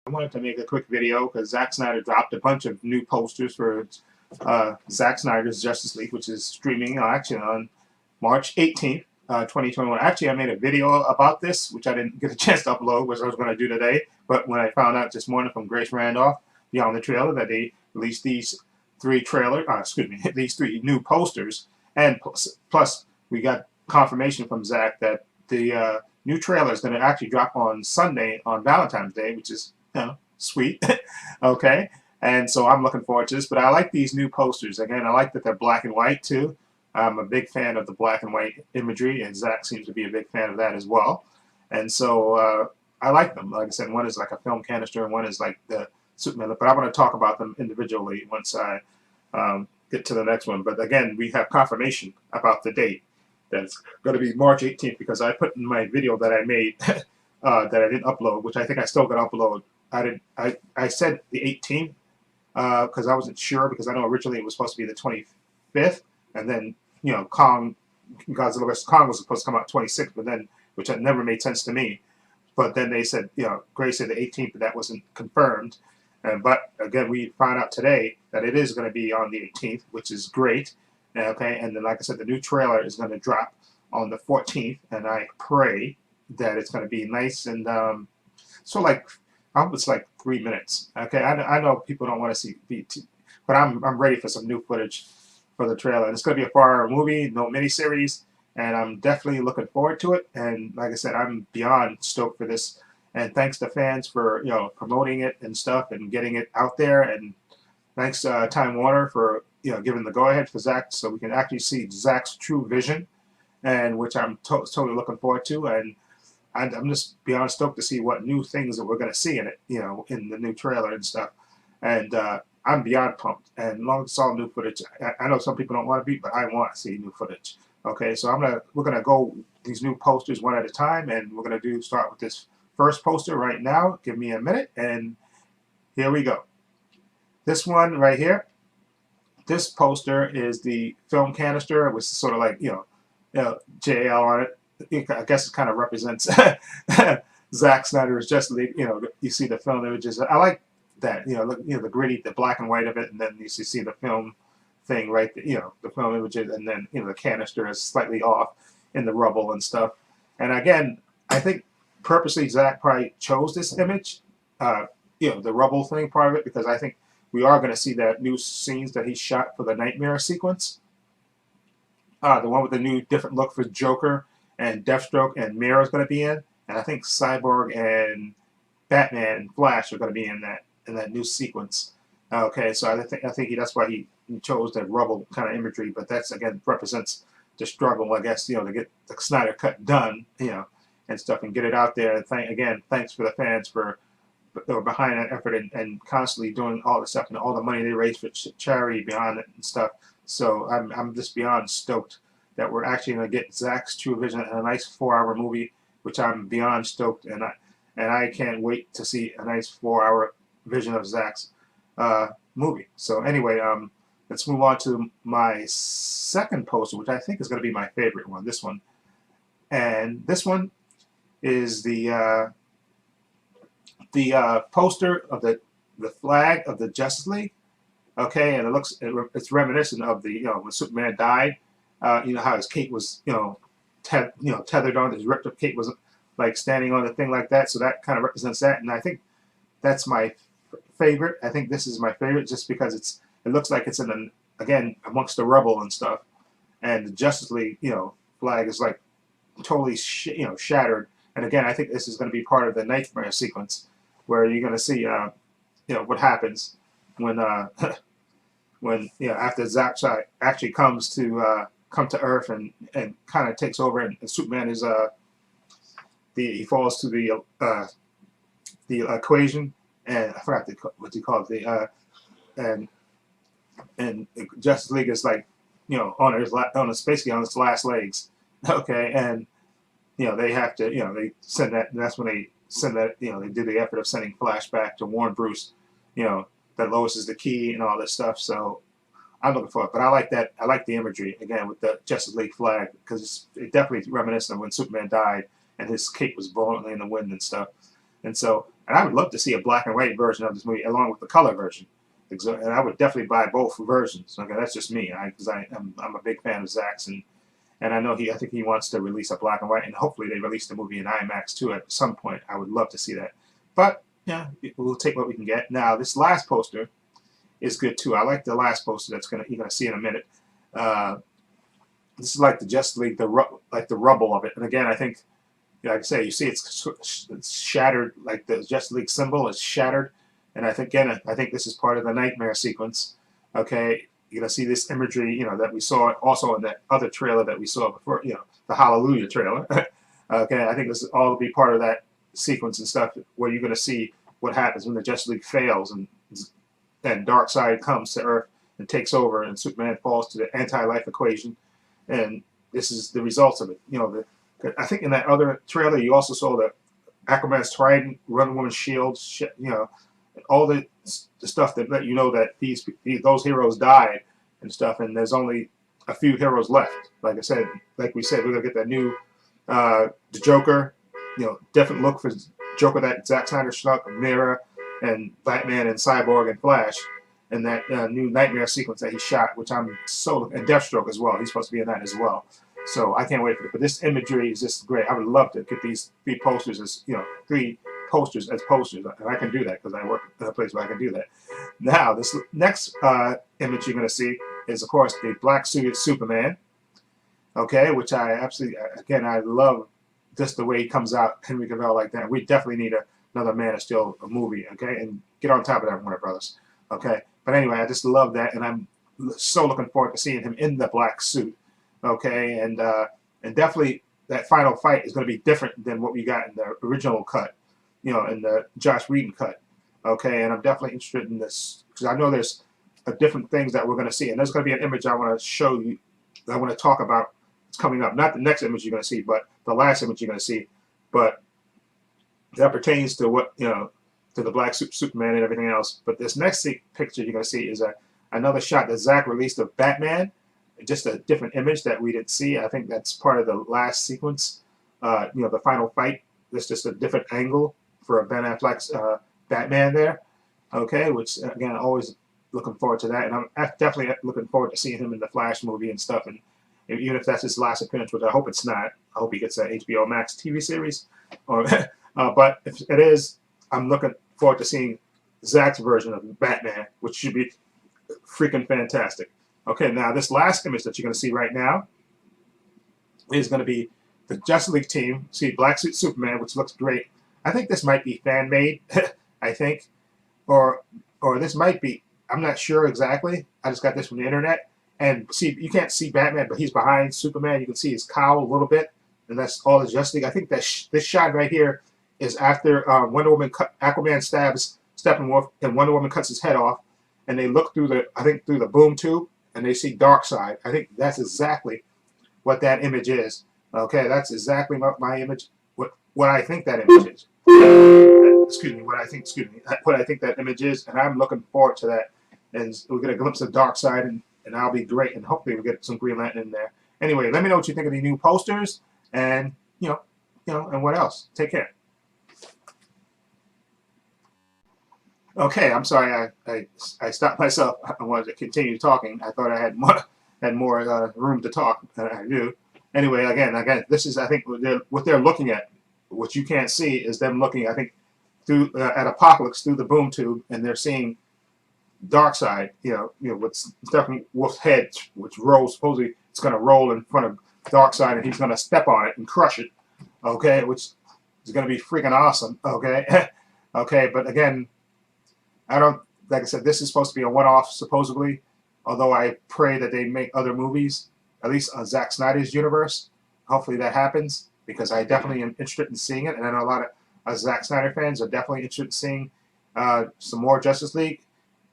I wanted to make a quick video because Zack Snyder dropped a bunch of new posters for Zack Snyder's Justice League, which is streaming actually on March 18th, 2021. Actually, I made a video about this, which I didn't get a chance to upload, which I was going to do today. But when I found out this morning from Grace Randolph, Beyond the Trailer, that they released these these three new posters, and plus we got confirmation from Zack that the new trailer is going to actually drop on Sunday on Valentine's Day, which is sweet. Okay, and so I'm looking forward to this. But I like these new posters. Again, I like that they're black and white too. I'm a big fan of the black and white imagery, and Zack seems to be a big fan of that as well. And so I like them. Like I said, one is like a film canister, and one is like the Superman. But I want to talk about them individually once I get to the next one. But again, we have confirmation about the date. That's going to be March 18th because I put in my video that I made that I didn't upload, which I think I still got to upload. I said the 18th because I wasn't sure, because I know originally it was supposed to be the 25th, and then Godzilla vs. Kong was supposed to come out 26th, but then, which had never made sense to me. But then they said, Grace said the 18th, but that wasn't confirmed. But again, we found out today that it is going to be on the 18th, which is great. Okay, and then like I said, the new trailer is going to drop on the 14th, and I pray that it's going to be nice and so like I hope it's like 3 minutes. Okay, I know people don't want to see BT, but I'm ready for some new footage for the trailer. And it's going to be a 4-hour movie, no miniseries, and I'm definitely looking forward to it. And like I said, I'm beyond stoked for this. And thanks to fans for promoting it and stuff and getting it out there. And thanks Time Warner for giving the go-ahead for Zack, so we can actually see Zack's true vision, and which I'm totally looking forward to. And I'm just beyond stoked to see what new things that we're going to see in it, in the new trailer and stuff. And I'm beyond pumped. And as long as it's all new footage, I know some people don't want to be, but I want to see new footage. Okay, so we're gonna go these new posters one at a time, and we're gonna start with this first poster right now. Give me a minute, and here we go. This one right here. This poster is the film canister, which is sort of like JL on it. I guess it kind of represents Zack Snyder's Justice League. You see the film images. I like that. The gritty, the black and white of it, and then you see the film thing right. The film images, and then the canister is slightly off in the rubble and stuff. And again, I think purposely Zack probably chose this image, the rubble thing part of it, because I think we are going to see that new scenes that he shot for the Nightmare sequence. The one with the new different look for Joker and Deathstroke and Mira is going to be in, and I think Cyborg and Batman and Flash are going to be in that new sequence. Okay, so I think that's why he chose that rubble kind of imagery, but that's again represents the struggle, I guess, to get the Snyder cut done, and stuff, and get it out there. And thanks for the fans for that were behind that effort and constantly doing all the stuff and all the money they raise for charity behind it and stuff. So I'm just beyond stoked that we're actually going to get Zack's true vision in a nice 4-hour movie, which I'm beyond stoked, and I can't wait to see a nice 4-hour vision of Zack's movie. So anyway, let's move on to my second poster, which I think is going to be my favorite one. This one, and this one is the poster of the flag of the Justice League. Okay, and it's reminiscent of the when Superman died. How his cape was tethered on, his ripped up cape was like standing on the thing like that. So that kind of represents that, and I think that's my favorite. I think this is my favorite just because it looks like it's again amongst the rubble and stuff, and the Justice League flag is like totally shattered. And again, I think this is going to be part of the Nightmare sequence, where you're going to see what happens when when after Zack actually comes to Earth and kind of takes over, and Superman is he falls to the equation, and I forgot what you call it, and Justice League is like basically on its last legs. Okay, and they have to they send that, and that's when they send that they do the effort of sending Flash back to warn Bruce that Lois is the key and all this stuff. So I'm looking for it, but I like that. I like the imagery again with the Justice League flag, because it definitely reminiscent of when Superman died and his cape was blowing in the wind and stuff. And so And I would love to see a black and white version of this movie along with the color version. And I would definitely buy both versions. Okay, that's just me, because I'm a big fan of Zack's, and I know I think he wants to release a black and white, and hopefully they release the movie in IMAX too at some point. I would love to see that. But yeah, we'll take what we can get. Now this last poster is good too. I like the last poster you're gonna see in a minute. This is like the Justice League, like the rubble of it. And again, I think, like I say, you see it's shattered, like the Justice League symbol is shattered. And I think this is part of the nightmare sequence. Okay, you're gonna see this imagery, that we saw also in that other trailer that we saw before, the Hallelujah trailer. Okay, I think this is all be part of that sequence and stuff where you're gonna see what happens when the Justice League fails and Darkseid comes to Earth and takes over, and Superman falls to the anti-life equation, and this is the results of it. I think in that other trailer you also saw the Aquaman's trident, Wonder Woman's shield, all the stuff that let you know that those heroes died and stuff, and there's only a few heroes left. Like we said, we're gonna get that new the Joker, different look for Joker that Zack Snyder shot, Mirror, and Batman and Cyborg and Flash, and that new nightmare sequence that he shot, which and Deathstroke as well. He's supposed to be in that as well. So I can't wait for it. But this imagery is just great. I would love to get these three posters as three posters as posters, and I can do that because I work at a place where I can do that. Now this next image you're going to see is, of course, the black suited Superman. Okay, which I absolutely, again, I love just the way he comes out, Henry Cavill like that. We definitely need another Man of Steel movie. Okay, and get on top of that, Warner Brothers. Okay, but anyway, I just love that, and I'm so looking forward to seeing him in the black suit. Okay, and definitely that final fight is going to be different than what we got in the original cut, in the Joss Whedon cut. Okay, and I'm definitely interested in this because I know there's different things that we're going to see, and there's going to be an image I want to show you, that I want to talk about. It's coming up, not the next image you're going to see, but the last image you're going to see, but that pertains to what to the black Superman and everything else. But this next picture you're going to see is another shot that Zack released of Batman, just a different image that we didn't see. I think that's part of the last sequence, the final fight. There's just a different angle for Ben Affleck's Batman there. Okay, which again, always looking forward to that, and I'm definitely looking forward to seeing him in the Flash movie and stuff. And even if that's his last appearance, which I hope it's not, I hope he gets that HBO Max TV series. But if it is, I'm looking forward to seeing Zack's version of Batman, which should be freaking fantastic. Okay, now this last image that you're going to see right now is going to be the Justice League team. See Black Suit Superman, which looks great. I think this might be fan made. I think, or this might be. I'm not sure exactly. I just got this from the internet, and see, you can't see Batman, but he's behind Superman. You can see his cowl a little bit, and that's all the Justice League. I think that this shot right here is after Wonder Woman, Aquaman stabs Steppenwolf, and Wonder Woman cuts his head off, and they look through the boom tube, and they see Darkseid. I think that's exactly what that image is. Okay, that's exactly my image. What I think that image is. Excuse me. What I think that image is, and I'm looking forward to that. And we'll get a glimpse of Darkseid, and that'll be great. And hopefully we'll get some Green Lantern in there. Anyway, let me know what you think of the new posters, and and what else. Take care. Okay, I'm sorry. I stopped myself. I wanted to continue talking. I thought I had more room to talk than I do. Anyway, again, this is, I think, what they're looking at. What you can't see is them looking, I think, through at Apocalypse through the boom tube, and they're seeing Darkseid. With Steppenwolf's head, which rolls. Supposedly, it's going to roll in front of Darkseid, and he's going to step on it and crush it. Okay, which is going to be freaking awesome. Okay, okay, but again, I don't. Like I said, this is supposed to be a one-off, supposedly. Although I pray that they make other movies, at least on Zack Snyder's universe. Hopefully that happens, because I definitely am interested in seeing it, and I know a lot of Zack Snyder fans are definitely interested in seeing some more Justice League.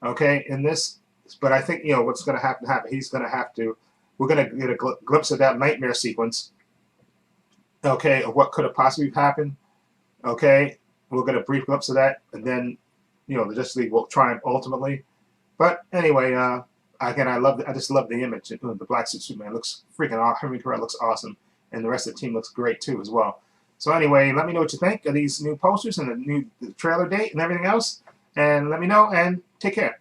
Okay, in this, but I think what's going to happen. He's going to have to. We're going to get a glimpse of that nightmare sequence. Okay, of what could have possibly happened. Okay, we'll get a brief glimpse of that, and then the Justice League will triumph ultimately. But anyway, again, I just love the image. The black suit Superman looks freaking awesome. Henry Cavill looks awesome, and the rest of the team looks great too as well. So anyway, let me know what you think of these new posters and the trailer date and everything else. And let me know, and take care.